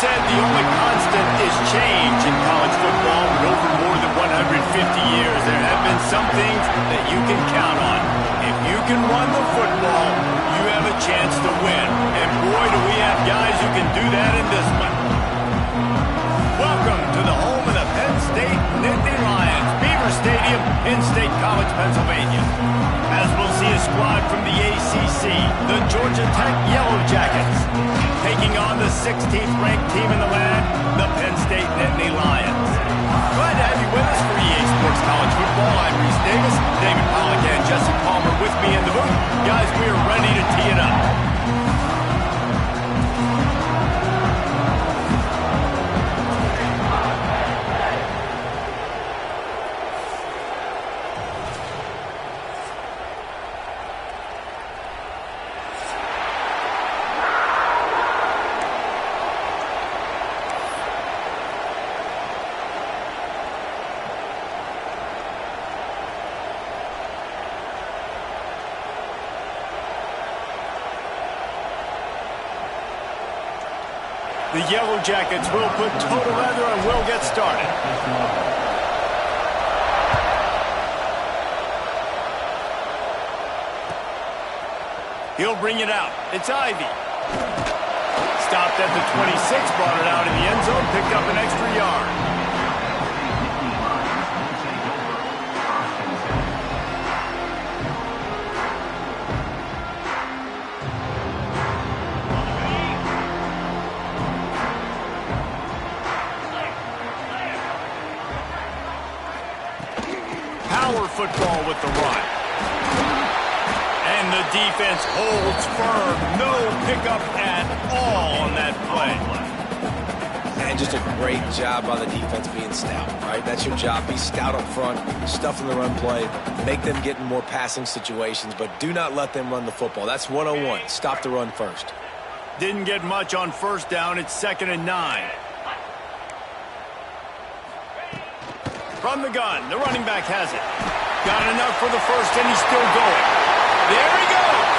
said the only constant is change in college football, but over more than 150 years, there have been some things that you can count on. If you can run the football, you have a chance to win. And boy, do we have guys who can do that in this one. Welcome to the home of the Penn State Nittany Lions, Beaver Stadium in State College, Pennsylvania. As we'll see a squad from the ACC, the Georgia Tech Yellow Jackets, taking on the 16th ranked team in the land, the Penn State Nittany Lions. Glad to have you with us for EA Sports College Football. I'm Reese Davis, David Pollack and Jesse Palmer with me in the booth. Guys, we are ready to tee it up. The Yellow Jackets will put total leather and will get started. He'll bring it out. It's Ivy. Stopped at the 26, brought it out in the end zone, picked up an extra yard. Football with the run. And the defense holds firm. No pickup at all on that play. And just a great job by the defense being stout, right? That's your job. Be stout up front, stuff in the run play, make them get in more passing situations, but do not let them run the football. That's 101. Stop the run first. Didn't get much on first down. It's 2nd and 9. From the gun, the running back has it. Got enough for the first, and he's still going. There he goes.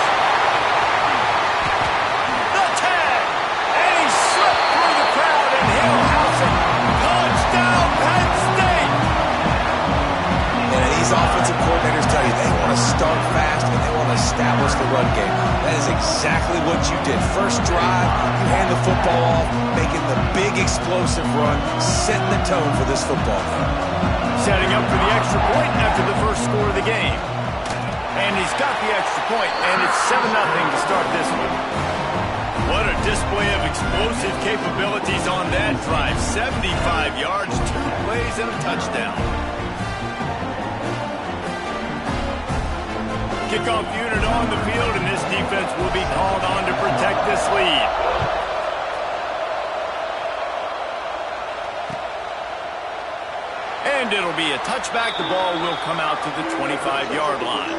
The tag. And he slipped through the crowd, and he'll house it. Touchdown, Penn State. And these offensive coordinators tell you they want to start fast and they want to establish the run game. That is exactly what you did. First drive, you hand the football off, making the big explosive run, setting the tone for this football game. Setting up for the extra point after the first score of the game. And he's got the extra point, and it's 7-0 to start this one. What a display of explosive capabilities on that drive. 75 yards, 2 plays, and a touchdown. Kickoff unit on the field, and this defense will be called on to protect this lead. And it'll be a touchback. The ball will come out to the 25-yard line.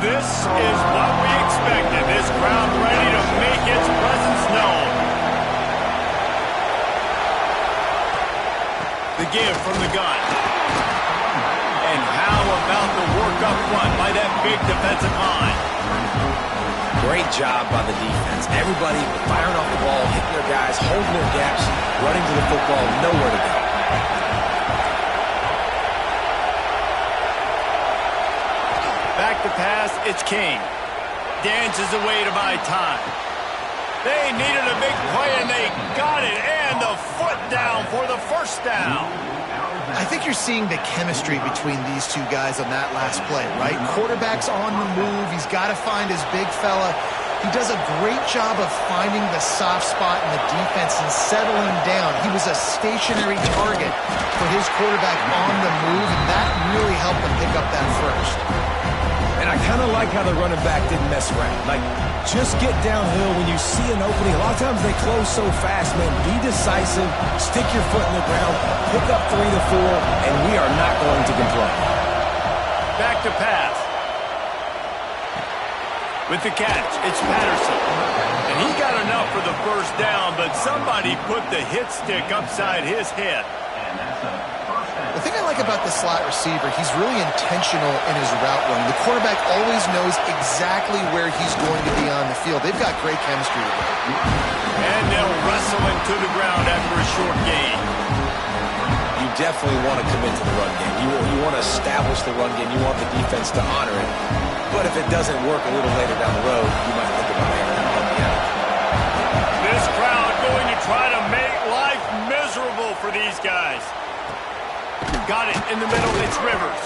This is what we expected. This crowd ready to make its presence known. The give from the gun. And how about the work up front by that big defensive line? Great job by the defense. Everybody firing off the ball, hitting their guys, holding their gaps, running to the football, nowhere to go. Back to pass, it's King. Dances away to buy time. They needed a big play, and they got it. And the foot down for the first down. I think you're seeing the chemistry between these two guys on that last play, right? Quarterback's on the move. He's got to find his big fella. He does a great job of finding the soft spot in the defense and settling down. He was a stationary target for his quarterback on the move, and that really helped him pick up that first. And I kind of like how the running back didn't mess around. Like, just get downhill when you see an opening. A lot of times they close so fast, man. Be decisive, stick your foot in the ground, pick up 3 to 4, and we are not going to complain. Back to pass. With the catch, it's Patterson. And he got enough for the first down, but somebody put the hit stick upside his head. The thing I like about the slot receiver, he's really intentional in his route running. The quarterback always knows exactly where he's going to be on the field. They've got great chemistry together. And they'll wrestle him to the ground after a short gain. You definitely want to commit to the run game. You want to establish the run game. You want the defense to honor it. But if it doesn't work a little later down the road, you might think about it. This crowd going to try to make life miserable for these guys. Got it in the middle. It's Rivers.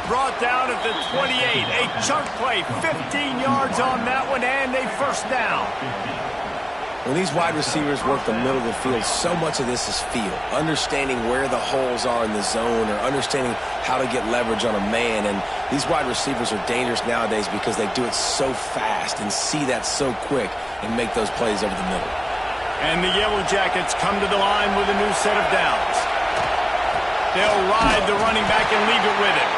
Brought down at the 28. A chunk play. 15 yards on that one, and a first down. When these wide receivers work the middle of the field, so much of this is feel. Understanding where the holes are in the zone or understanding how to get leverage on a man. And these wide receivers are dangerous nowadays because they do it so fast and see that so quick and make those plays over the middle. And the Yellow Jackets come to the line with a new set of downs. They'll ride the running back and leave it with him.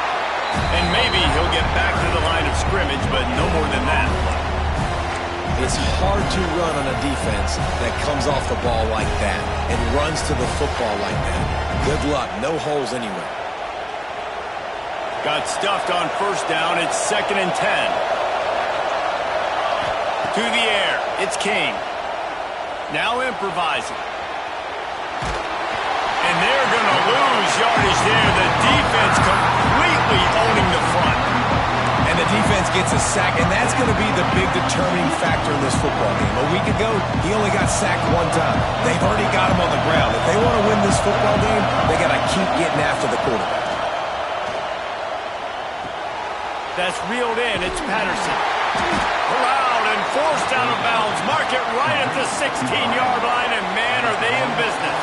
And maybe he'll get back to the line of scrimmage, but no more than that. It's hard to run on a defense that comes off the ball like that and runs to the football like that. Good luck. No holes anywhere. Got stuffed on first down. It's 2nd and 10. To the air. It's King. Now improvising. And they're going to lose yardage there. The defense completely owning the front. And the defense gets a sack, and that's going to be the big determining factor in this football game. A week ago, he only got sacked one time. They've already got him on the ground. If they want to win this football game, they got to keep getting after the quarterback. That's reeled in. It's Patterson. Corralled and forced out of bounds. Mark it right at the 16-yard line, and man, are they in business.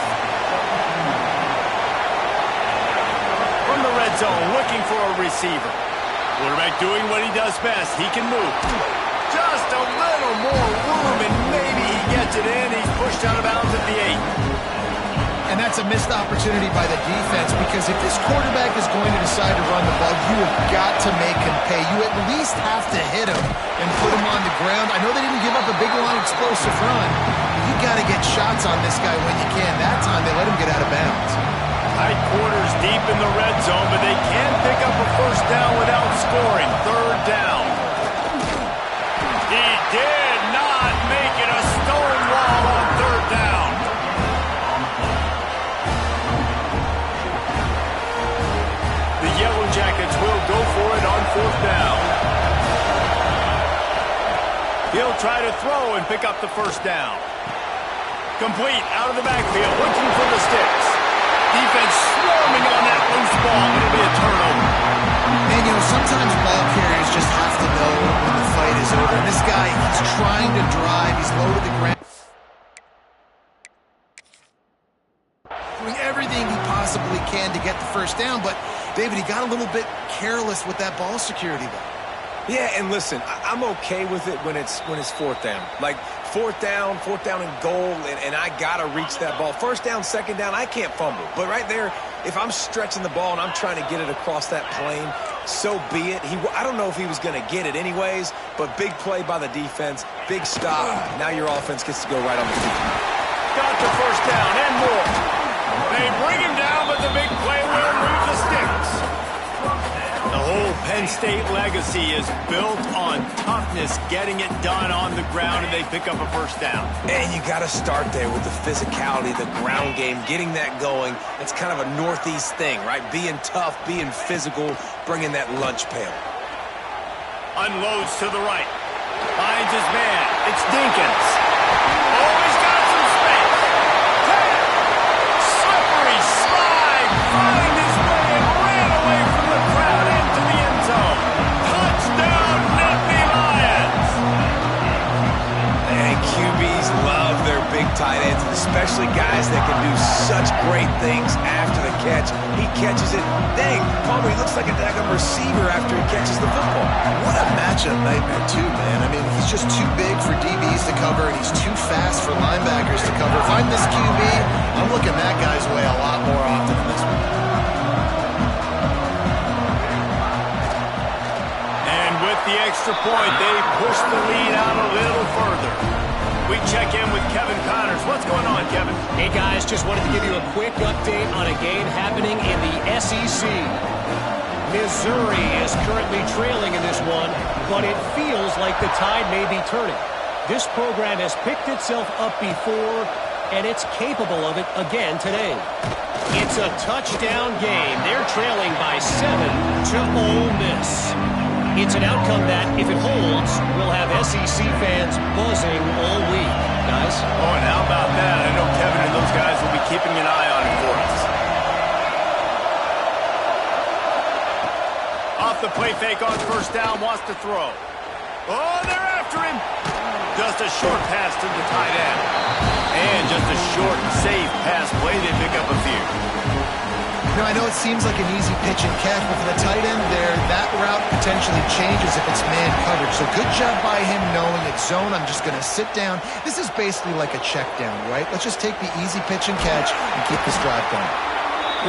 From the red zone, looking for a receiver. Quarterback doing what he does best. He can move. Just a little more room, and maybe he gets it in. He's pushed out of bounds at the 8. And that's a missed opportunity by the defense, because if this quarterback is going to decide to run the ball, you have got to make him pay. You at least have to hit him and put him on the ground. I know they didn't give up a big, long, explosive run. You got to get shots on this guy when you can. That time, they let him get out of bounds. Tight quarters deep in the red zone, but they can pick up a first down without scoring. 3rd down. He did not make it a stone wall on 3rd down. The Yellow Jackets will go for it on 4th down. He'll try to throw and pick up the first down. Complete out of the backfield, looking for the sticks. Defense swarming on that loose ball. It'll be a turnover. And, you know, sometimes ball carriers just have to know when the fight is over. And this guy, he's trying to drive. He's low to the ground. Doing everything he possibly can to get the first down. But, David, he got a little bit careless with that ball security, though. Yeah, and listen, I'm okay with it when it's 4th down. Like, 4th down and goal, and I got to reach that ball. 1st down, 2nd down, I can't fumble. But right there, if I'm stretching the ball and I'm trying to get it across that plane, so be it. I don't know if he was going to get it anyways, but big play by the defense, big stop. Now your offense gets to go right on the feet. Got the first down and more. They bring him down, but the big play will move the sticks. The whole Penn State legacy is built on toughness, getting it done on the ground, and they pick up a first down. And you got to start there with the physicality, the ground game, getting that going. It's kind of a Northeast thing, right? Being tough, being physical, bringing that lunch pail. Unloads to the right. Finds his man. It's Dinkins. Oh, he's got some space. Slippery slide. Find his way and ran away from the crowd into the end zone. Touchdown, Nittany Lions. And QBs love their big tight ends, especially guys that can do such great things after the catch. He catches it. Dang, Palmer, he looks like a daggone receiver after he catches the football. What a matchup nightmare, too, man. I mean, he's just too big for DBs to cover, and he's too fast for linebackers to cover. If I'm this QB, I'm looking that guy's way a lot more often than this one. And with the extra point, they push the lead out a little further. We check in with Kevin Connors. What's going on, Kevin? Hey, guys, just wanted to give you a quick update on a game happening in the SEC. Missouri is currently trailing in this one, but it feels like the tide may be turning. This program has picked itself up before, and it's capable of it again today. It's a touchdown game. They're trailing by 7 to Ole Miss. It's an outcome that, if it holds, will have SEC fans buzzing all week. Guys? Oh, and how about that? I know Kevin and those guys will be keeping an eye on it for us. Off the play fake on first down, wants to throw. Oh, they're after him. Just a short pass to the tight end. And just a short, safe pass play. They pick up a few. Now, I know it seems like an easy pitch and catch, but for the tight end there, that route potentially changes if it's man coverage. So good job by him knowing it's zone. I'm just going to sit down. This is basically like a check down, right? Let's just take the easy pitch and catch and keep this drive going.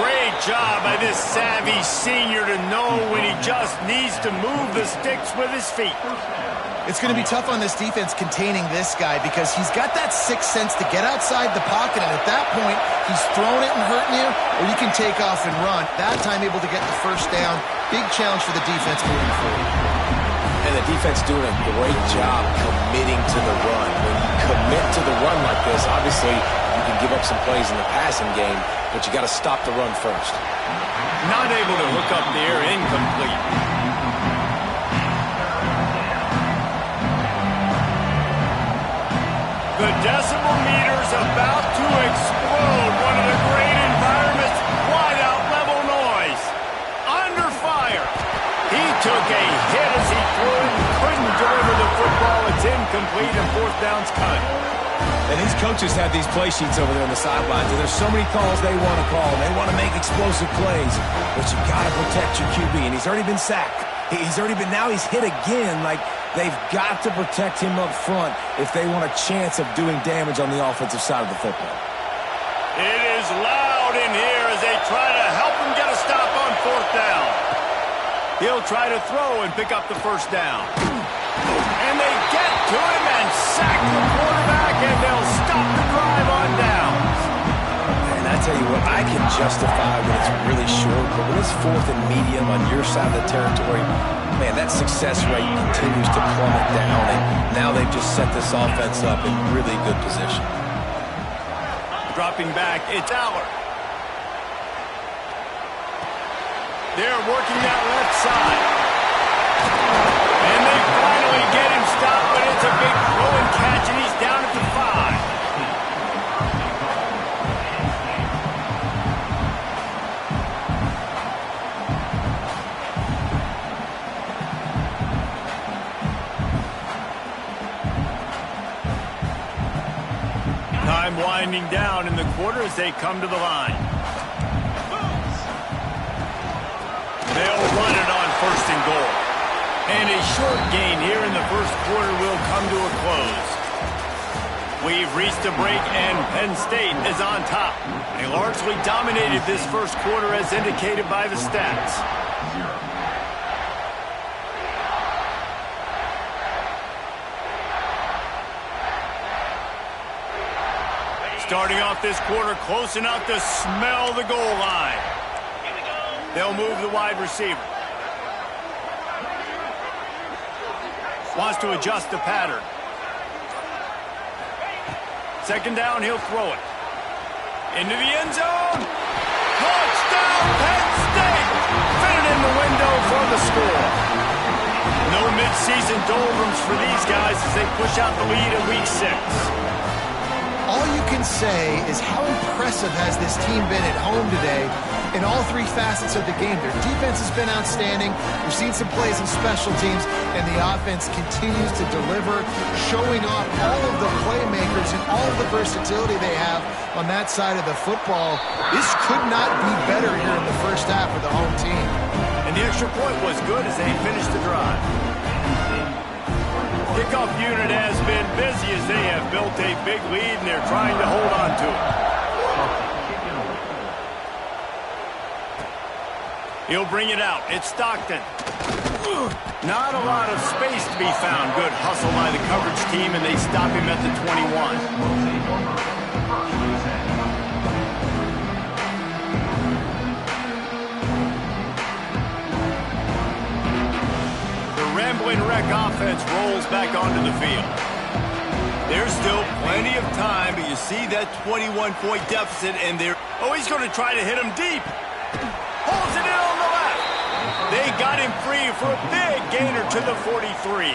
Great job by this savvy senior to know when he just needs to move the sticks with his feet. It's going to be tough on this defense containing this guy because he's got that sixth sense to get outside the pocket, and at that point, he's throwing it and hurting you, or you can take off and run. That time able to get the first down. Big challenge for the defense moving forward. And the defense doing a great job committing to the run. When you commit to the run like this, obviously you can give up some plays in the passing game, but you got to stop the run first. Not able to hook up there, incomplete. The decibel meter's about to explode. One of the great environments. Wide out level noise. Under fire. He took a hit as he threw it. Couldn't deliver the football. It's incomplete and fourth down's cut. And these coaches have these play sheets over there on the sidelines, and there's so many calls they want to call. They want to make explosive plays, but you got to protect your QB, and he's already been sacked. Now he's hit again. Like, they've got to protect him up front if they want a chance of doing damage on the offensive side of the football. It is loud in here as they try to help him get a stop on fourth down. He'll try to throw and pick up the first down. And they get to him and sack the quarterback, and they'll stop the drive on downs. And I tell you what, I can justify when it's really short, but when it's fourth and medium on your side of the territory, man, that success rate continues to plummet down, and now they've just set this offense up in really good position. Dropping back, it's Aller. They're working that left side. And they finally get him stopped, but it's a big throw and catch, and he's down at the 5. Time winding down in the quarter as they come to the line. They'll run it on first and goal. And a short gain here in the first quarter will come to a close. We've reached a break, and Penn State is on top. They largely dominated this first quarter as indicated by the stats. Starting off this quarter close enough to smell the goal line. They'll move the wide receiver. Wants to adjust the pattern. Second down, he'll throw it. Into the end zone. Touchdown, Penn State! Fitted in the window for the score. No midseason doldrums for these guys as they push out the lead in Week 6. All you can say is how impressive has this team been at home today in all three facets of the game. Their defense has been outstanding. We've seen some plays in special teams, and the offense continues to deliver, showing off all of the playmakers and all of the versatility they have on that side of the football. This could not be better here in the first half for the home team. And the extra point was good as they finished the drive. Kickoff unit has been busy as they have built a big lead, and they're trying to hold on to it. He'll bring it out. It's Stockton. Not a lot of space to be found. Good hustle by the coverage team, and they stop him at the 21. The Rambling Wreck offense rolls back onto the field. There's still plenty of time, but you see that 21-point deficit, and they're... Oh, he's going to try to hit him deep. Holds it in on the left. They got him free for a big gainer to the 43.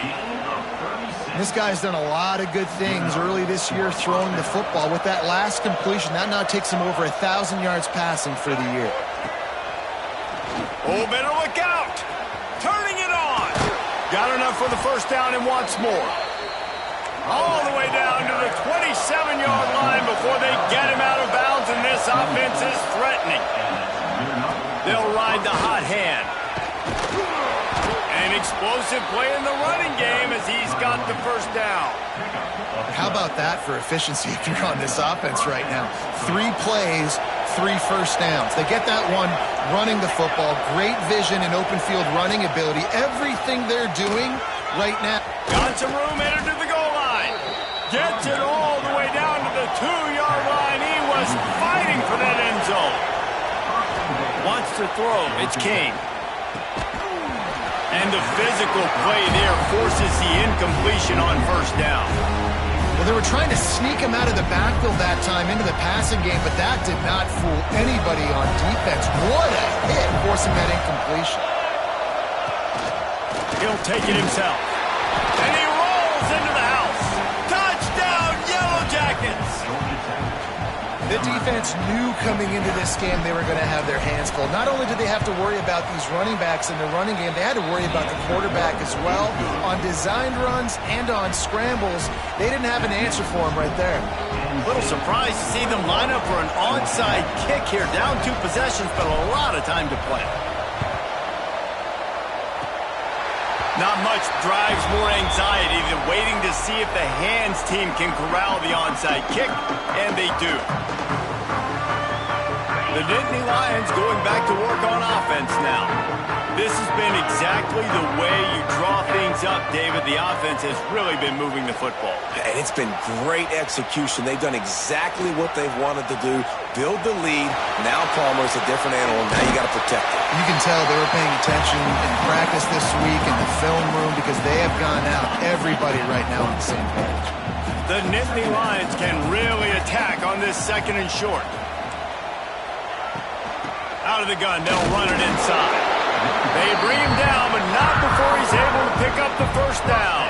This guy's done a lot of good things early this year throwing the football. With that last completion, that now takes him over 1,000 yards passing for the year. Oh, better look out. Turning it on. Got enough for the first down and wants more. All the way down to the 27-yard line before they get him out of bounds, and this offense is threatening. They'll ride the hot hand. An explosive play in the running game as he's got the first down. How about that for efficiency if you're on this offense right now? 3 plays, 3 first downs. They get that one running the football, great vision and open field running ability. Everything they're doing right now. Got some room, headed to the goal line. Gets it all the way down to the 2-yard line. He was fighting for that end zone. Wants to throw. It's King. And the physical play there forces the incompletion on first down. Well, they were trying to sneak him out of the backfield that time into the passing game, but that did not fool anybody on defense. What a hit, forcing that incompletion. He'll take it himself. And he rolls into the house. Touchdown, Yellow Jackets! The defense knew coming into this game they were going to have their hands full. Not only did they have to worry about these running backs in the running game, they had to worry about the quarterback as well. On designed runs and on scrambles, they didn't have an answer for him right there. A little surprised to see them line up for an onside kick here. Down 2 possessions, but a lot of time to play. Not much drives more anxiety than waiting to see if the hands team can corral the onside kick, and they do. The Nittany Lions going back to work on offense now. This has been exactly the way you draw things up, David. The offense has really been moving the football. And it's been great execution. They've done exactly what they've wanted to do. Build the lead. Now Palmer's a different animal. Now you got to protect it. You can tell they were paying attention in practice this week in the film room because they have gone out. Everybody right now on the same page. The Nittany Lions can really attack on this 2nd and short. Out of the gun, they'll run it inside. They bring him down, but not before he's able to pick up the first down.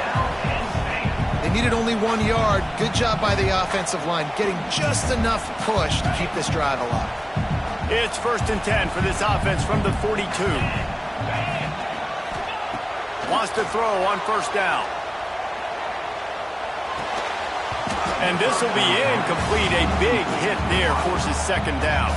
They needed only 1 yard. Good job by the offensive line, getting just enough push to keep this drive alive. It's 1st and 10 for this offense from the 42. Wants to throw on first down. And this will be incomplete. A big hit there forces 2nd down.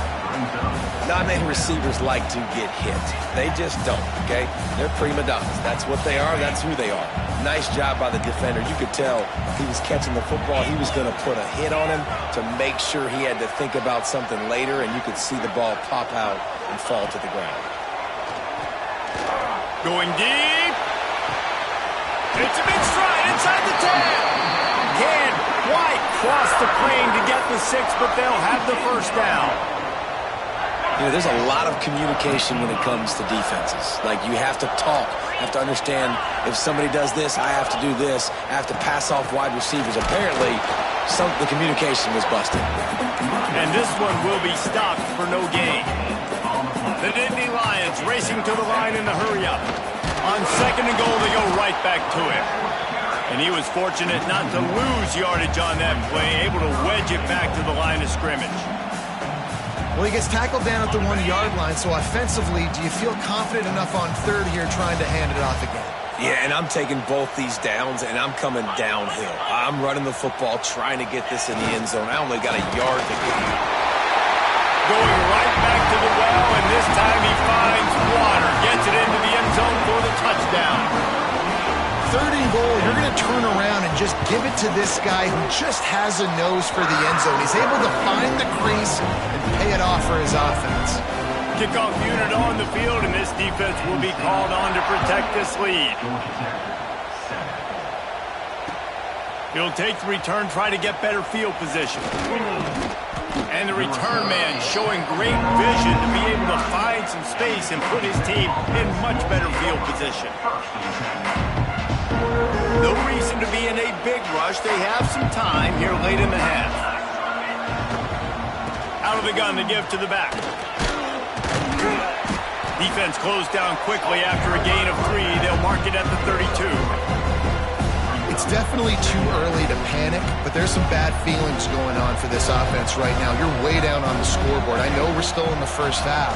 Not many receivers like to get hit. They just don't, okay? They're prima donnas. That's what they are. That's who they are. Nice job by the defender. You could tell he was catching the football. He was going to put a hit on him to make sure he had to think about something later, and you could see the ball pop out and fall to the ground. Going deep. It's a big stride inside the 10. Can't quite cross the plane to get the 6, but they'll have the first down. You know, there's a lot of communication when it comes to defenses. Like, you have to talk, have to understand if somebody does this, I have to do this, I have to pass off wide receivers. Apparently, the communication was busted. And this one will be stopped for no gain. The Nittany Lions racing to the line in the hurry-up. On 2nd and goal, they go right back to him. And he was fortunate not to lose yardage on that play, able to wedge it back to the line of scrimmage. Well, he gets tackled down at the 1-yard line, so offensively, do you feel confident enough on 3rd here trying to hand it off again? Yeah, and I'm taking both these downs, and I'm coming downhill. I'm running the football, trying to get this in the end zone. I only got a yard to go. Going right back to the well, and this time he finds water. Gets it into the end zone for the touchdown. 3rd and goal, you're going to turn around and just give it to this guy who just has a nose for the end zone. He's able to find the crease and pay it off for his offense. Kickoff unit on the field, and this defense will be called on to protect this lead. He'll take the return, try to get better field position. And the return man showing great vision to be able to find some space and put his team in much better field position. No reason to be in a big rush. They have some time here late in the half. Out of the gun to give to the back. Defense closed down quickly after a gain of 3. They'll mark it at the 32. It's definitely too early to panic, but there's some bad feelings going on for this offense right now. You're way down on the scoreboard. I know we're still in the first half,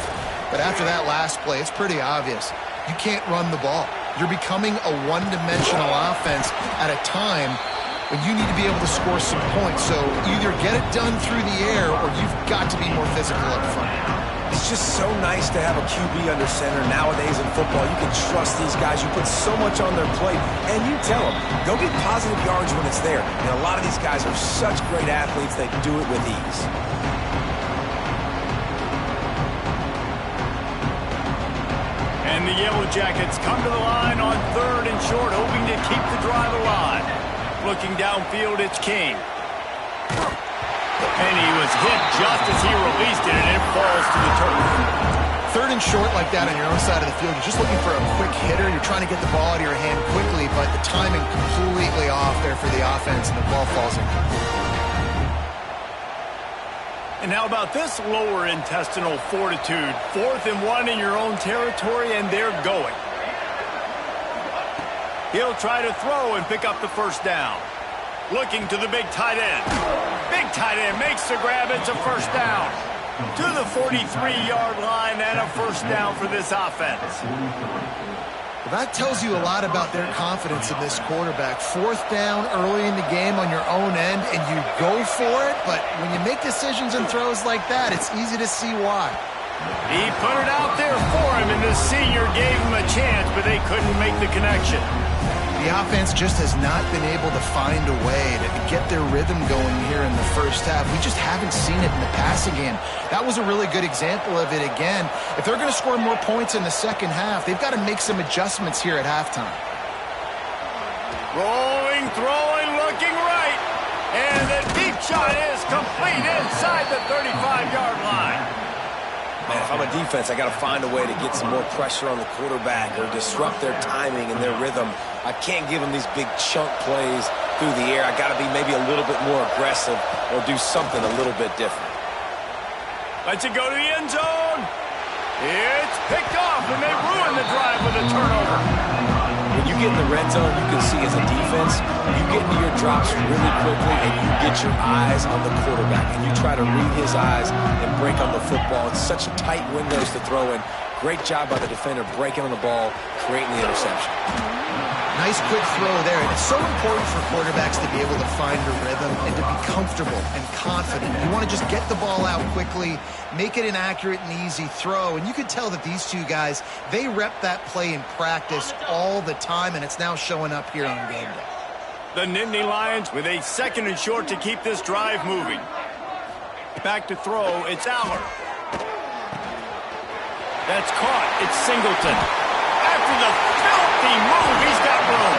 but after that last play, it's pretty obvious. You can't run the ball. You're becoming a one-dimensional offense at a time when you need to be able to score some points. So either get it done through the air or you've got to be more physical up front. It's just so nice to have a QB under center nowadays in football. You can trust these guys. You put so much on their plate, and you tell them, go get positive yards when it's there. And a lot of these guys are such great athletes, they do it with ease. And the Yellow Jackets come to the line on 3rd and short, hoping to keep the drive alive. Looking downfield, it's King. And he was hit just as he released it, and it falls to the turf. 3rd and short like that on your own side of the field, you're just looking for a quick hitter. You're trying to get the ball out of your hand quickly, but the timing completely off there for the offense, and the ball falls incomplete. And how about this lower intestinal fortitude? 4th and 1 in your own territory, and they're going. He'll try to throw and pick up the first down. Looking to the big tight end. Big tight end makes the grab. It's a first down. To the 43-yard line, and a first down for this offense. Well, that tells you a lot about their confidence in this quarterback. 4th down early in the game on your own end, and you go for it, but when you make decisions and throws like that, it's easy to see why. He put it out there for him, and the senior gave him a chance, but they couldn't make the connection. The offense just has not been able to find a way to get their rhythm going here in the first half. We just haven't seen it in the passing game. That was a really good example of it again. If they're going to score more points in the second half, they've got to make some adjustments here at halftime. Rolling, throwing, looking right. And the deep shot is complete inside the 35-yard line. Man, if I'm a defense, I got to find a way to get some more pressure on the quarterback or disrupt their timing and their rhythm. I can't give them these big chunk plays through the air. I got to be maybe a little bit more aggressive or do something a little bit different. Lets it go to the end zone. It's picked off, and they ruin the drive with a turnover. When you get in the red zone, you can see as a defense, you get into your drops really quickly and you get your eyes on the quarterback and you try to read his eyes and break on the football. It's such tight windows to throw in. Great job by the defender breaking on the ball, creating the interception. Nice quick throw there. And it's so important for quarterbacks to be able to find a rhythm and to be comfortable and confident. You want to just get the ball out quickly, make it an accurate and easy throw. And you could tell that these two guys, they rep that play in practice all the time, and it's now showing up here on game day. The Nittany Lions with a 2nd and short to keep this drive moving. Back to throw, it's Aller. That's caught, it's Singleton. After the filthy move, he's got room.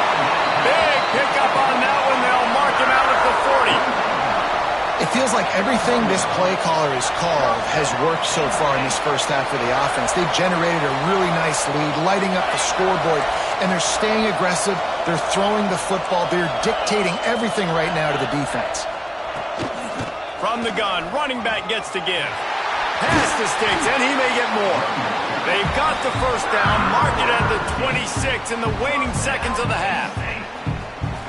Big pickup on that one. They'll mark him out at the 40. It feels like everything this play caller has called has worked so far in this first half of the offense. They've generated a really nice lead, lighting up the scoreboard, and they're staying aggressive. They're throwing the football. They're dictating everything right now to the defense. From the gun, running back gets to give. Pass to Sticks, and he may get more. They've got the first down, mark it at the 26 in the waning seconds of the half.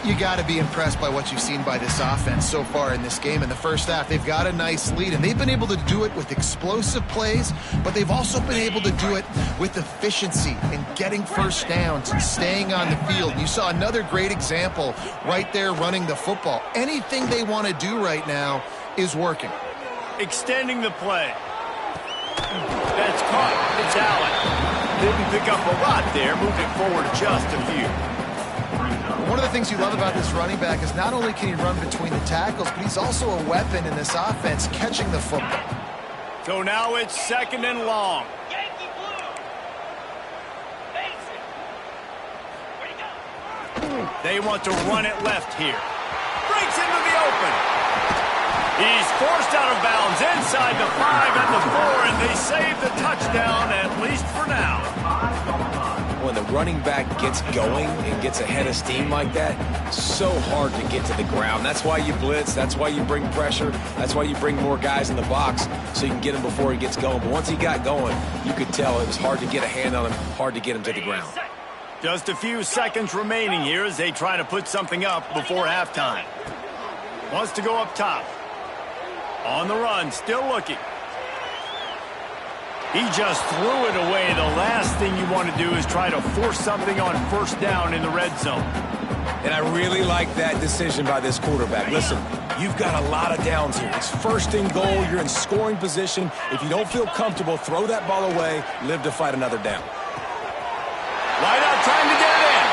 You got to be impressed by what you've seen by this offense so far in this game. In the first half, they've got a nice lead, and they've been able to do it with explosive plays, but they've also been able to do it with efficiency and getting first downs and staying on the field. You saw another great example right there running the football. Anything they want to do right now is working. Extending the play. That's caught. It's Allen. Didn't pick up a lot there, moving forward just a few. One of the things you love about this running back is not only can he run between the tackles, but he's also a weapon in this offense, catching the football. So now it's 2nd and long. They want to run it left here. Breaks into the open. He's forced out of bounds inside the 5 and the 4, and they save the touchdown, at least for now. When the running back gets going and gets ahead of steam like that, so hard to get to the ground. That's why you blitz. That's why you bring pressure. That's why you bring more guys in the box so you can get him before he gets going. But once he got going, you could tell it was hard to get a hand on him, hard to get him to the ground. Just a few seconds remaining here as they try to put something up before halftime. Wants to go up top. On the run, still looking. He just threw it away. The last thing you want to do is try to force something on 1st down in the red zone. And I really like that decision by this quarterback. Listen, you've got a lot of downs here. It's 1st and goal. You're in scoring position. If you don't feel comfortable, throw that ball away. Live to fight another down. Right out, trying to get it in.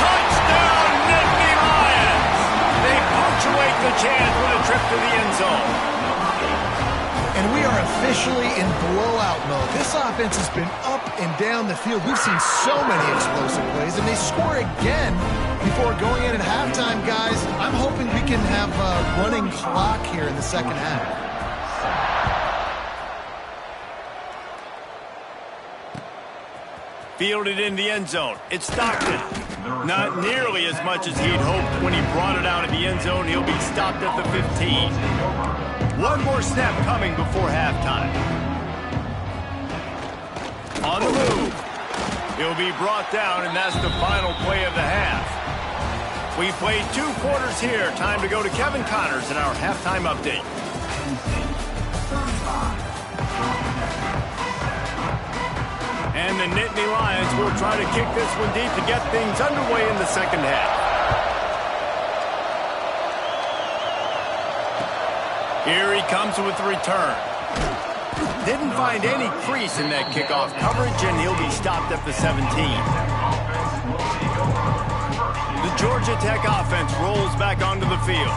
Touchdown, Nittany Lions! They punctuate the chance with a trip to the end zone. And we are officially in blowout mode. This offense has been up and down the field. We've seen so many explosive plays, and they score again before going in at halftime, guys. I'm hoping we can have a running clock here in the 2nd half. Fielded in the end zone. It's Stockton. Not nearly as much as he'd hoped when he brought it out of the end zone. He'll be stopped at the 15. One more snap coming before halftime. On the move. He'll be brought down, and that's the final play of the half. We played 2 quarters here. Time to go to Kevin Connors in our halftime update. And the Nittany Lions will try to kick this one deep to get things underway in the 2nd half. Here he comes with the return. Didn't find any crease in that kickoff coverage, and he'll be stopped at the 17. The Georgia Tech offense rolls back onto the field.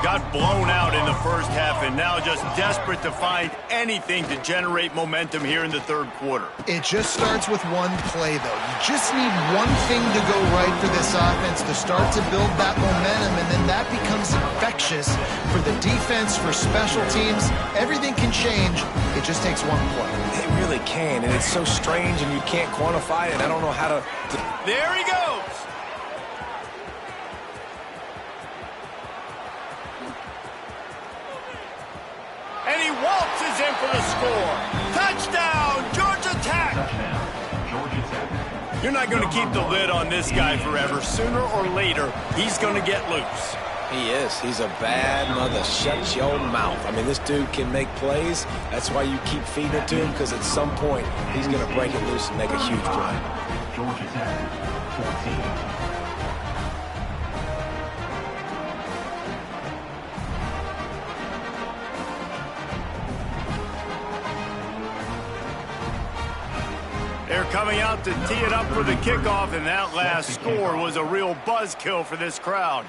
Got blown out in the 1st half and now just desperate to find anything to generate momentum here in the 3rd quarter. It just starts with one play, though. You just need one thing to go right for this offense to start to build that momentum, and then that becomes infectious for the defense, for special teams. Everything can change. It just takes one play. It really can, and it's so strange, and you can't quantify it, and I don't know how to... There he goes! And he waltzes in for the score. Touchdown, Georgia Tech! You're not going to keep the lid on this guy forever. Sooner or later, he's going to get loose. He is. He's a bad mother. Shut your mouth. I mean, this dude can make plays. That's why you keep feeding it to him, because at some point, he's going to break it loose and make a huge play. Georgia Tech, 14. They're coming out to tee it up for the kickoff, and that last score was a real buzzkill for this crowd.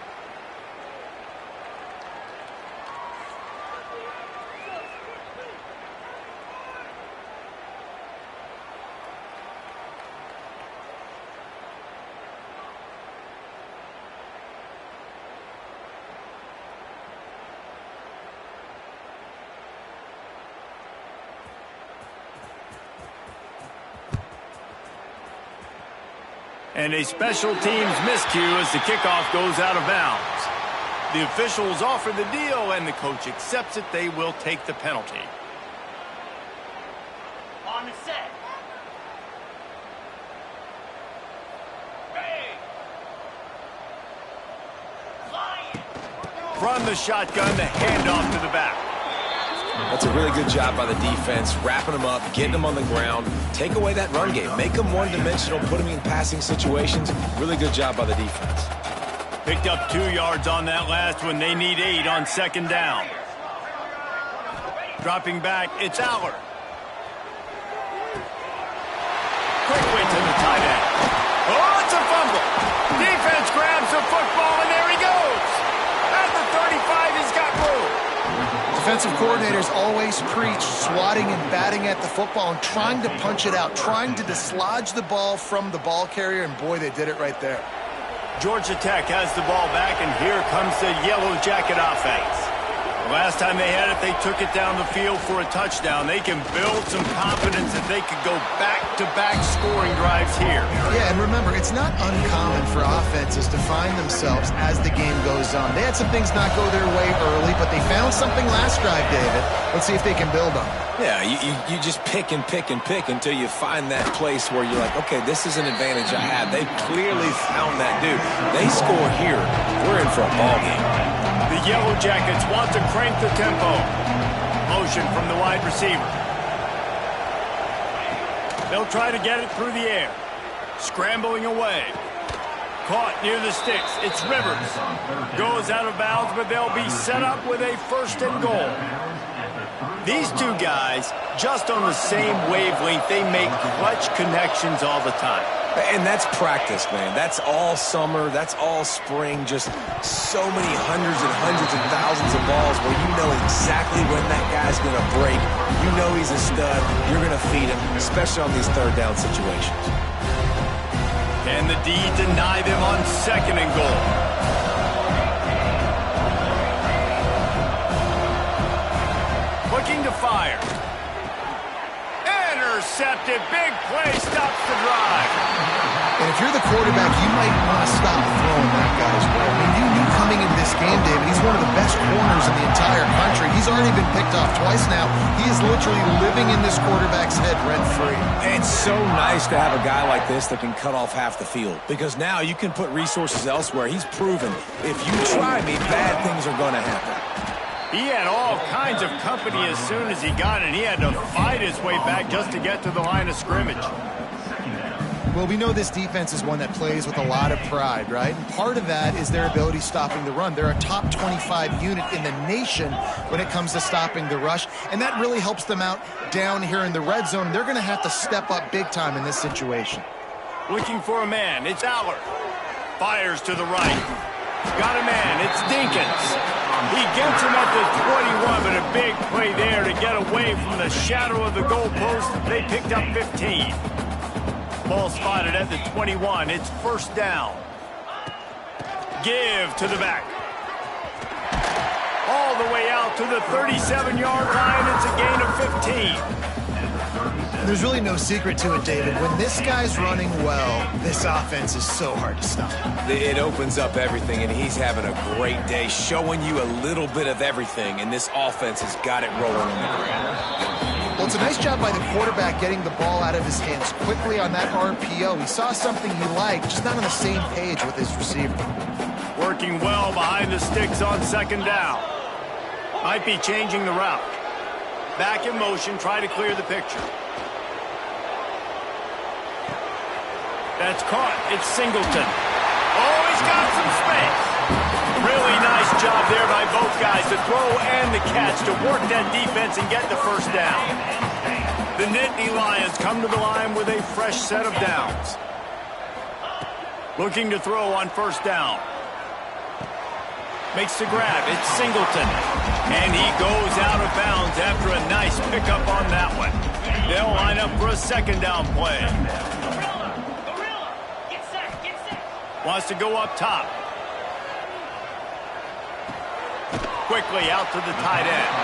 And a special teams miscue as the kickoff goes out of bounds. The officials offer the deal, and the coach accepts it. They will take the penalty. On the set. From the shotgun, the handoff to the back. That's a really good job by the defense, wrapping them up, getting them on the ground. Take away that run game. Make them one-dimensional, put them in passing situations. Really good job by the defense. Picked up 2 yards on that last one. They need 8 on 2nd down. Dropping back, it's Aller. Quickly to the tight end. Oh, it's a fumble. Defense grabs the football, and there he goes. At the 35, he's got room. Defensive coordinators always preach swatting and batting at the football and trying to punch it out, trying to dislodge the ball from the ball carrier, and boy, they did it right there. Georgia Tech has the ball back, and here comes the Yellow Jacket offense. Last time they had it, they took it down the field for a touchdown. They can build some confidence that they could go back-to-back scoring drives here. Yeah, and remember, it's not uncommon for offenses to find themselves as the game goes on. They had some things not go their way early, but they found something last drive, David. Let's see if they can build on it. Yeah, you just pick and pick and pick until you find that place where you're like, okay, this is an advantage I have. They clearly found that dude. They score here, we're in for a ball game. The Yellow Jackets want to crank the tempo. Motion from the wide receiver. They'll try to get it through the air. Scrambling away. Caught near the sticks. It's Rivers. Goes out of bounds, but they'll be set up with a 1st and goal. These two guys, just on the same wavelength, they make clutch connections all the time. And that's practice, man. That's all summer. That's all spring. Just so many hundreds and thousands of balls where you know exactly when that guy's going to break. You know he's a stud. You're going to feed him, especially on these 3rd down situations. Can the D deny them on 2nd and goal? Looking to fire. Intercepted. Big play. Stops the drive. And if you're the quarterback, you might want to stop throwing that guy's way. I mean, you knew coming into this game, David, he's one of the best corners in the entire country. He's already been picked off twice now. He is literally living in this quarterback's head rent-free. And it's so nice to have a guy like this that can cut off half the field, because now you can put resources elsewhere. He's proven if you try me, bad things are going to happen. He had all kinds of company as soon as he got it. He had to fight his way back just to get to the line of scrimmage. Well, we know this defense is one that plays with a lot of pride, right? And part of that is their ability stopping the run. They're a top 25 unit in the nation when it comes to stopping the rush, and that really helps them out down here in the red zone. They're going to have to step up big time in this situation. Looking for a man. It's Aller. Fires to the right. Got a man. It's Dinkins. He gets him at the 21, but a big play there to get away from the shadow of the goalpost. They picked up 15. Ball spotted at the 21. It's 1st down. Give to the back. All the way out to the 37-yard line. It's a gain of 15. There's really no secret to it, David. When this guy's running well, this offense is so hard to stop. It opens up everything, and he's having a great day, showing you a little bit of everything, and this offense has got it rolling on the ground. Well, it's a nice job by the quarterback getting the ball out of his hands quickly on that RPO. He saw something he liked, just not on the same page with his receiver. Working well behind the sticks on 2nd down. Might be changing the route. Back in motion, try to clear the picture. That's caught. It's Singleton. Oh, he's got some space. Really nice job there by both guys, the throw and the catch, to work that defense and get the 1st down. The Nittany Lions come to the line with a fresh set of downs. Looking to throw on 1st down. Makes the grab. It's Singleton. And he goes out of bounds after a nice pickup on that one. They'll line up for a 2nd down play. Wants to go up top. Quickly out to the tight end.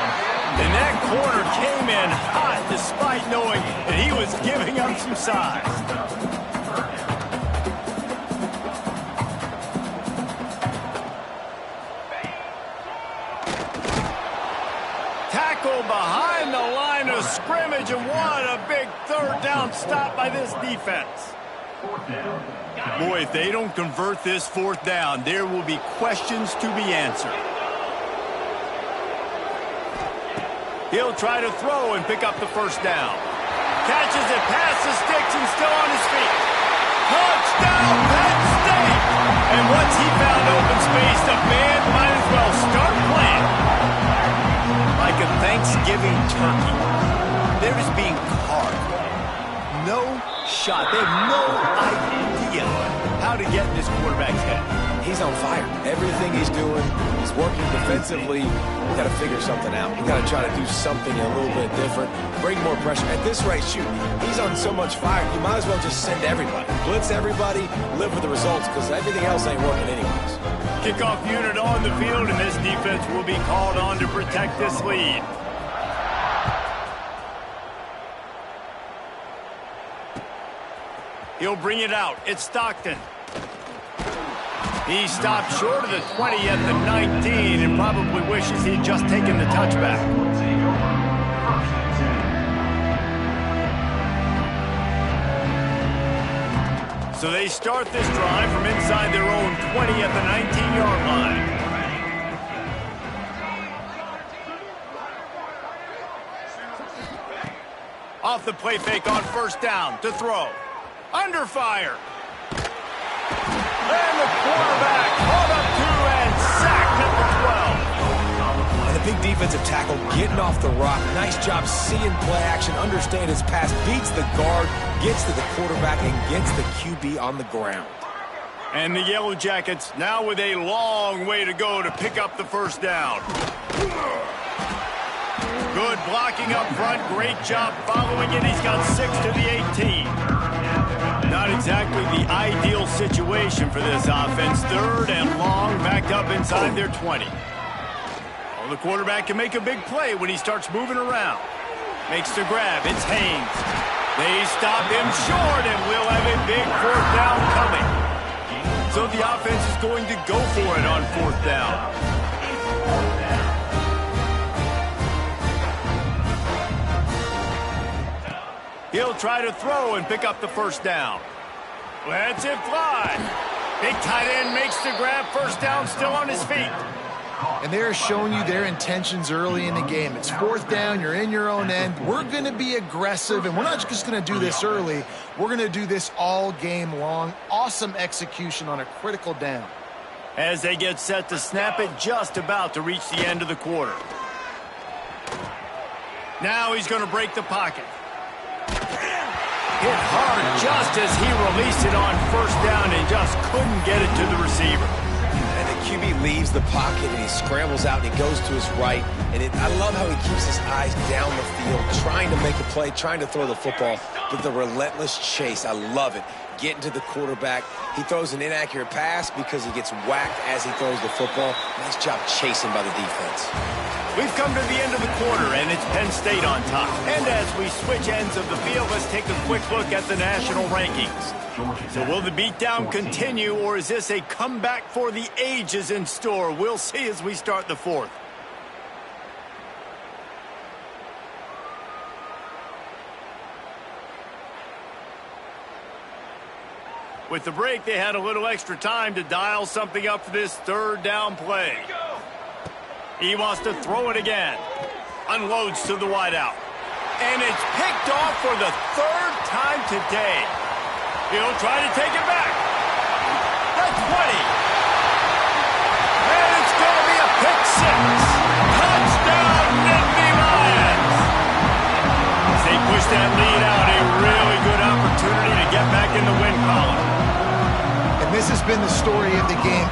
And that corner came in hot despite knowing that he was giving up some size. Tackle behind the line of scrimmage, and what a big 3rd down stop by this defense. Boy, if they don't convert this 4th down, there will be questions to be answered. He'll try to throw and pick up the 1st down. Catches it past the sticks and still on his feet. Touchdown, Penn State! And once he found open space, the band might as well start playing. Like a Thanksgiving turkey, they're just being carved. No shot. They have no idea how to get in this quarterback's head. he's on fire. Everything he's doing, he's working defensively. We got to figure something out. We got to try to do something a little bit different, bring more pressure. At this rate, shoot, he's on so much fire, you might as well just send everybody. Blitz everybody, live with the results, because everything else ain't working anyways. Kickoff unit on the field, and this defense will be called on to protect this lead. He'll bring it out. It's Stockton. He stopped short of the 20 at the 19 and probably wishes he'd just taken the touchback. So they start this drive from inside their own 20 at the 19-yard line. Off the play fake on first down to throw. Under fire. And the quarterback caught up to and sacked at the 12. And a big defensive tackle getting off the rock. Nice job seeing play action, understand his pass, beats the guard, gets to the quarterback, and gets the QB on the ground. And the Yellow Jackets now with a long way to go to pick up the first down. Good blocking up front. Great job following it. He's got 6 to the 18. Not exactly the ideal situation for this offense. Third and long, backed up inside their 20. Well, the quarterback can make a big play when he starts moving around. Makes the grab. It's Haynes. They stop him short, and we'll have a big fourth down coming. So the offense is going to go for it on fourth down. He'll try to throw and pick up the first down. Lets it fly. Big tight end makes the grab. First down, still on his feet. And they're showing you their intentions early in the game. It's fourth down. You're in your own end. We're going to be aggressive, and we're not just going to do this early. We're going to do this all game long. Awesome execution on a critical down. As they get set to snap it, just about to reach the end of the quarter. Now he's going to break the pocket. Hit hard just as he released it on first down and just couldn't get it to the receiver. And the QB leaves the pocket and he scrambles out and he goes to his right. And I love how he keeps his eyes down the field, trying to make a play, trying to throw the football. But the relentless chase, I love it. Getting to the quarterback. He throws an inaccurate pass because he gets whacked as he throws the football. Nice job chasing by the defense. We've come to the end of the quarter, and it's Penn State on top. And as we switch ends of the field, let's take a quick look at the national rankings. So will the beatdown continue, or is this a comeback for the ages in store? We'll see as we start the fourth. With the break, they had a little extra time to dial something up for this third down play. He wants to throw it again. Unloads to the wideout. And it's picked off for the third time today. He'll try to take it back. The 20. And it's going to be a pick six. Touchdown, Nittany Lions. As they push that lead out, a really good opportunity to get back in the win column. And this has been the story of the game.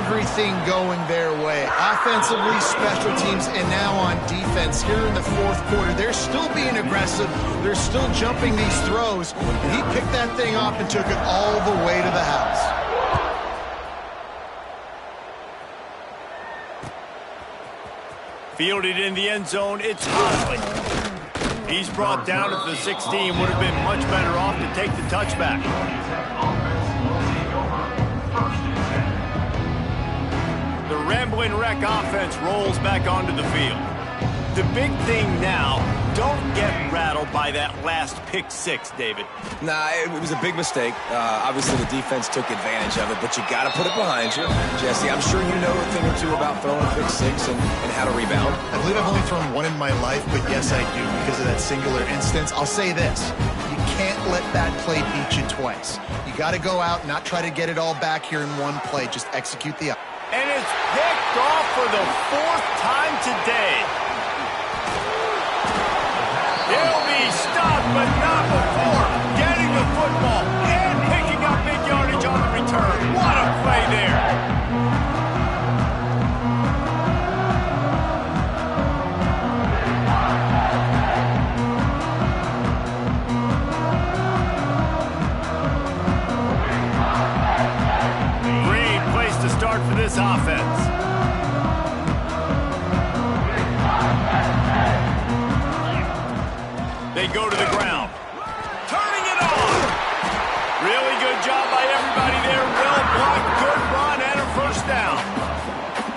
Everything going their way. Offensively, special teams, and now on defense. Here in the fourth quarter, they're still being aggressive. They're still jumping these throws. And he picked that thing up and took it all the way to the house. Fielded in the end zone, it's Hosley. He's brought down at the 16. Would have been much better off to take the touchback. The Ramblin' Wreck offense rolls back onto the field. The big thing now, don't get rattled by that last pick six, David. Nah, it was a big mistake. Obviously, the defense took advantage of it, but you got to put it behind you. Jesse, I'm sure you know a thing or two about throwing pick six and how to rebound. I believe I've only thrown one in my life, but yes, I do because of that singular instance. I'll say this. You can't let that play beat you twice. You got to go out and not try to get it all back here in one play. Just execute the... And it's picked off for the fourth time today. He'll be stopped, but not before getting the football and picking up big yardage on the return. What a play there. offense. They go to the ground. Turning it on. Really good job by everybody there. Well blocked, good run, and a first down.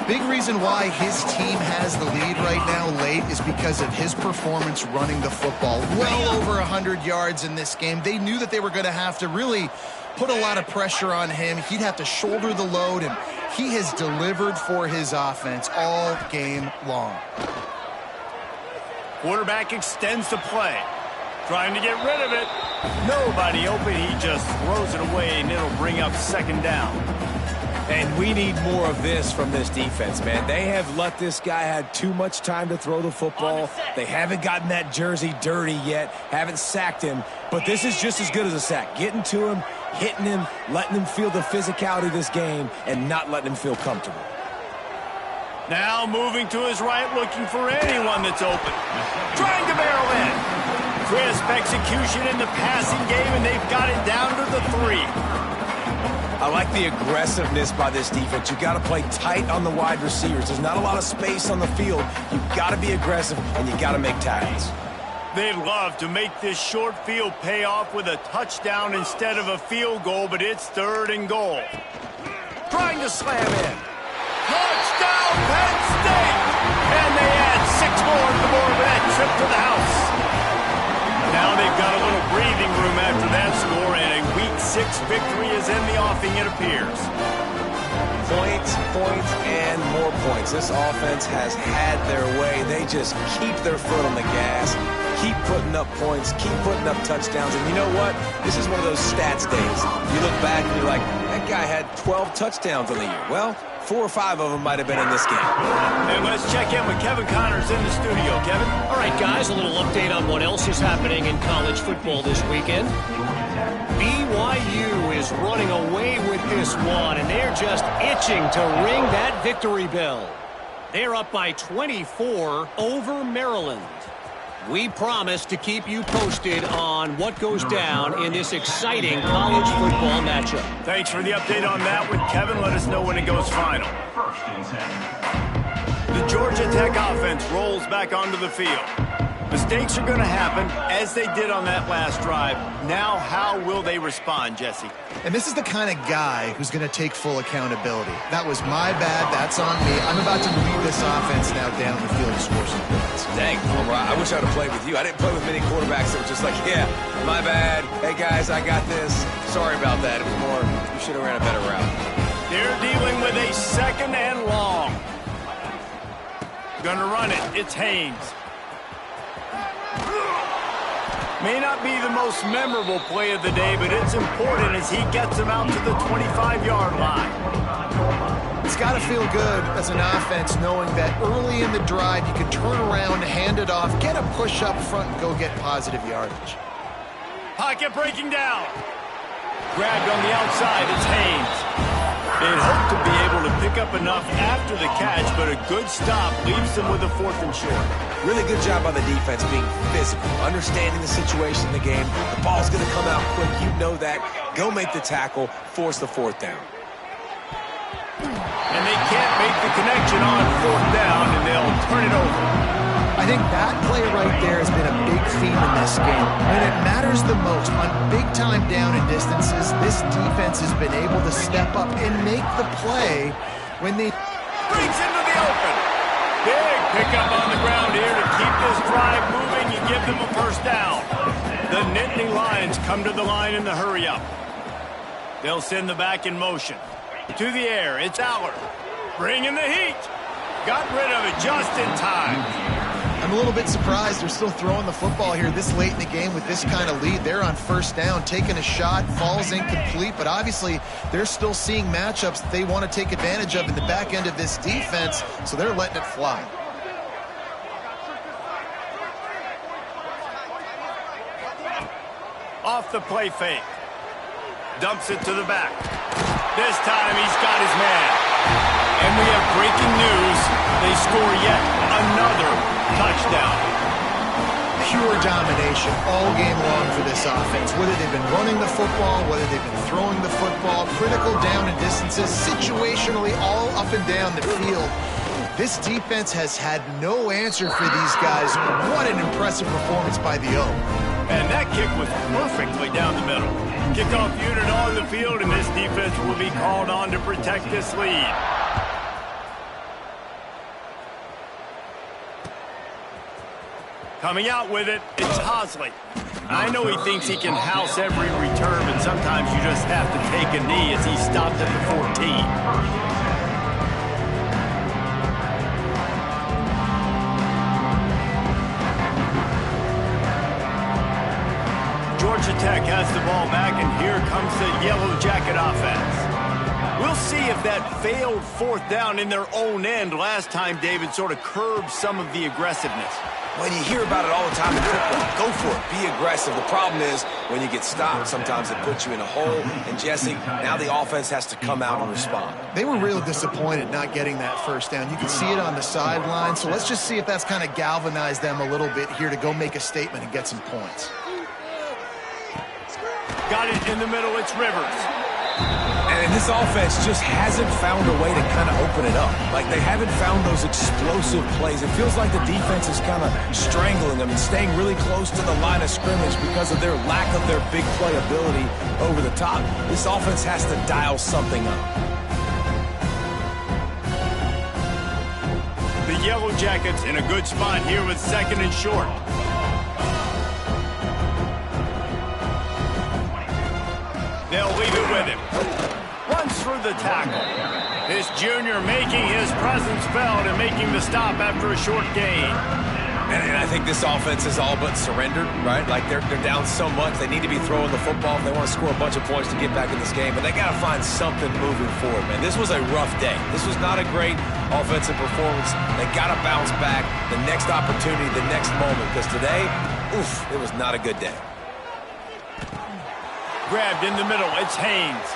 Big reason why his team has the lead right now late is because of his performance running the football. Well over 100 yards in this game. They knew that they were going to have to really put a lot of pressure on him. He'd have to shoulder the load, and he has delivered for his offense all game long. Quarterback extends the play. Trying to get rid of it. Nobody open. He just throws it away, and it'll bring up second down. And we need more of this from this defense, man. They have let this guy have too much time to throw the football. They haven't gotten that jersey dirty yet, haven't sacked him. But this is just as good as a sack. Getting to him, hitting him, letting him feel the physicality of this game, and not letting him feel comfortable. Now moving to his right, looking for anyone that's open. Trying to barrel in. Crisp execution in the passing game, and they've got it down to the 3. I like the aggressiveness by this defense. You got to play tight on the wide receivers. There's not a lot of space on the field. You got to be aggressive, and you got to make tackles. They'd love to make this short field pay off with a touchdown instead of a field goal, but it's 3rd and goal. Trying to slam in. Touchdown, Penn State! And they add 6 more to the board with that trip to the house. Now they've got a little breathing room after that score, and a Week 6 victory is in the offing, it appears. Points, points, and more points. This offense has had their way. They just keep their foot on the gas, keep putting up points, keep putting up touchdowns. And you know what? This is one of those stats days. You look back and you're like, that guy had 12 touchdowns on the year. Well, 4 or 5 of them might have been in this game. And let's check in with Kevin Connors in the studio. Kevin? All right, guys, a little update on what else is happening in college football this weekend. BYU is running away with this one, and they're just itching to ring that victory bell. They're up by 24 over Maryland. We promise to keep you posted on what goes down in this exciting college football matchup. Thanks for the update on that one, Kevin. Let us know when it goes final. 1st and 10. The Georgia Tech offense rolls back onto the field. Mistakes are going to happen, as they did on that last drive. Now, how will they respond, Jesse? And this is the kind of guy who's going to take full accountability. That was my bad. That's on me. I'm about to lead this offense now down the field to score some points. Dang, I wish I would have played with you. I didn't play with many quarterbacks that were just like, yeah, my bad. Hey, guys, I got this. Sorry about that. It was more, you should have ran a better route. They're dealing with a 2nd and long. Gonna run it. It's Haynes. May not be the most memorable play of the day, but it's important as he gets them out to the 25-yard line. It's got to feel good as an offense knowing that early in the drive you can turn around, hand it off, get a push up front, and go get positive yardage. Pocket breaking down. Grabbed on the outside, it's Haynes. They'd hope to be able to pick up enough after the catch, but a good stop leaves them with a 4th and short. Really good job by the defense being physical, understanding the situation in the game. The ball's going to come out quick. You know that. Go make the tackle, force the 4th down. And they can't make the connection on 4th down, and they'll turn it over. I think that play right there has been a big theme in this game. When it matters the most, on big-time down and distances, this defense has been able to step up and make the play when they... Brings into the open. Big pickup on the ground here to keep this drive moving and give them a 1st down. The Nittany Lions come to the line in the hurry-up. They'll send the back in motion. To the air, it's Aller. Bringing the heat. Got rid of it just in time. I'm a little bit surprised they're still throwing the football here this late in the game with this kind of lead. They're on 1st down, taking a shot, falls incomplete, but obviously they're still seeing matchups that they want to take advantage of in the back end of this defense, so they're letting it fly. Off the play fake. Dumps it to the back. This time he's got his man. And we have breaking news. They score yet another touchdown. Pure domination all game long for this offense. Whether they've been running the football, whether they've been throwing the football, critical down and distances, situationally all up and down the field. This defense has had no answer for these guys. What an impressive performance by the O. And that kick was perfectly down the middle. Kickoff unit on the field, and this defense will be called on to protect this lead. Coming out with it, it's Hosley. I know he thinks he can house every return, but sometimes you just have to take a knee as he stopped at the 14. Georgia Tech has the ball back, and here comes the Yellow Jacket offense. We'll see if that failed fourth down in their own end last time, David, sort of curbed some of the aggressiveness. When you hear about it all the time in football, go for it. Be aggressive. The problem is when you get stopped, sometimes it puts you in a hole. And, Jesse, now the offense has to come out and respond. They were real disappointed not getting that first down. You can see it on the sideline. So let's just see if that's kind of galvanized them a little bit here to go make a statement and get some points. Got it in the middle. It's Rivers. And this offense just hasn't found a way to kind of open it up. Like, they haven't found those explosive plays. It feels like the defense is kind of strangling them and staying really close to the line of scrimmage because of their lack of their big play ability over the top. This offense has to dial something up. The Yellow Jackets in a good spot here with second and short. They'll leave it with him. Runs through the tackle. This junior making his presence felt and making the stop after a short gain. And I think this offense is all but surrendered, right? Like, they're down so much. They need to be throwing the football if they want to score a bunch of points to get back in this game. But they got to find something moving forward, man. This was a rough day. This was not a great offensive performance. They got to bounce back the next opportunity, the next moment. Because today, oof, it was not a good day. Grabbed in the middle. It's Haynes.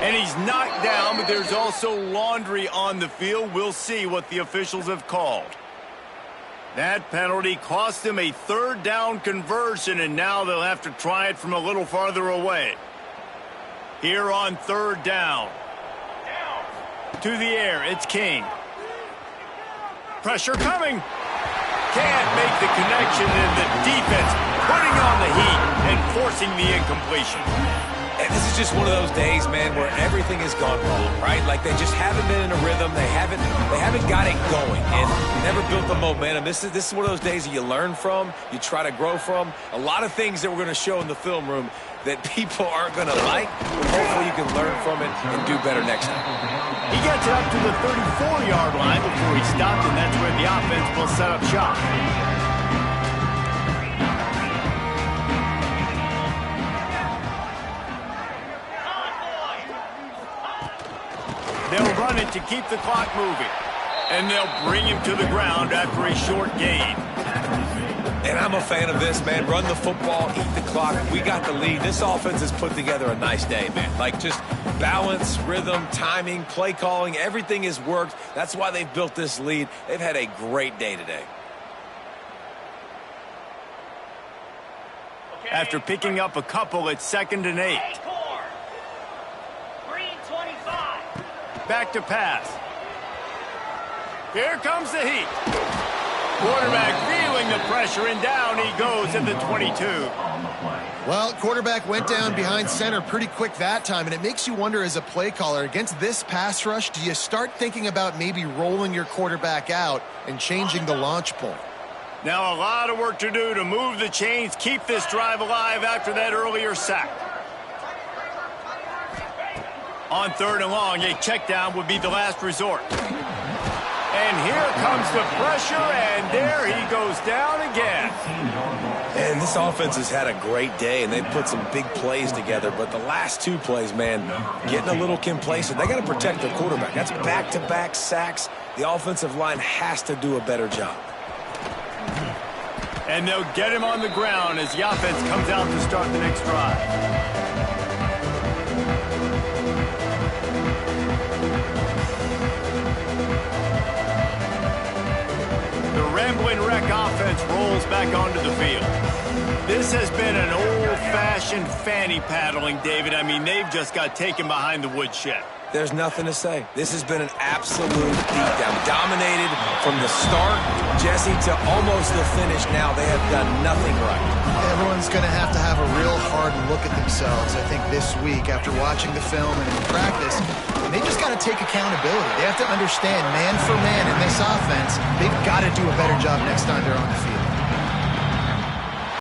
And he's knocked down, but there's also laundry on the field. We'll see what the officials have called. That penalty cost them a third down conversion, and now they'll have to try it from a little farther away. Here on third down. To the air, it's King. Pressure coming. Can't make the connection, and the defense putting on the heat and forcing the incompletion. And this is just one of those days, man, where everything has gone wrong, right? Like, they just haven't been in a rhythm. They haven't got it going, and never built the momentum. This is one of those days that you learn from, you try to grow from. A lot of things that we're going to show in the film room that people aren't going to like, but hopefully you can learn from it and do better next time. He gets up to the 34-yard line before he stopped, and that's where the offense will set up shop. They'll run it to keep the clock moving. And they'll bring him to the ground after a short gain. And I'm a fan of this, man. Run the football, eat the clock. We got the lead. This offense has put together a nice day, man. Like, just balance, rhythm, timing, play calling, everything has worked. That's why they've built this lead. They've had a great day today. After picking up a couple, it's 2nd and 8. Back to pass. Here comes the heat. Quarterback feeling the pressure, and down he goes at the 22. Well, quarterback went down behind center pretty quick that time, and it makes you wonder as a play caller, against this pass rush, do you start thinking about maybe rolling your quarterback out and changing the launch point? Now a lot of work to do to move the chains, keep this drive alive after that earlier sack. On 3rd and long, a check down would be the last resort. And here comes the pressure, and there he goes down again. And this offense has had a great day, and they've put some big plays together. But the last 2 plays, man, getting a little complacent. They got to protect their quarterback. That's back-to-back sacks. The offensive line has to do a better job. And they'll get him on the ground as the offense comes out to start the next drive. The Ramblin' Wreck offense rolls back onto the field. This has been an old-fashioned fanny paddling, David. I mean, they've just got taken behind the woodshed. There's nothing to say. This has been an absolute beatdown. Dominated from the start, Jesse, to almost the finish now. They have done nothing right. Everyone's going to have a real hard look at themselves, I think, this week after watching the film and in practice. And they just got to take accountability. They have to understand man for man in this offense, they've got to do a better job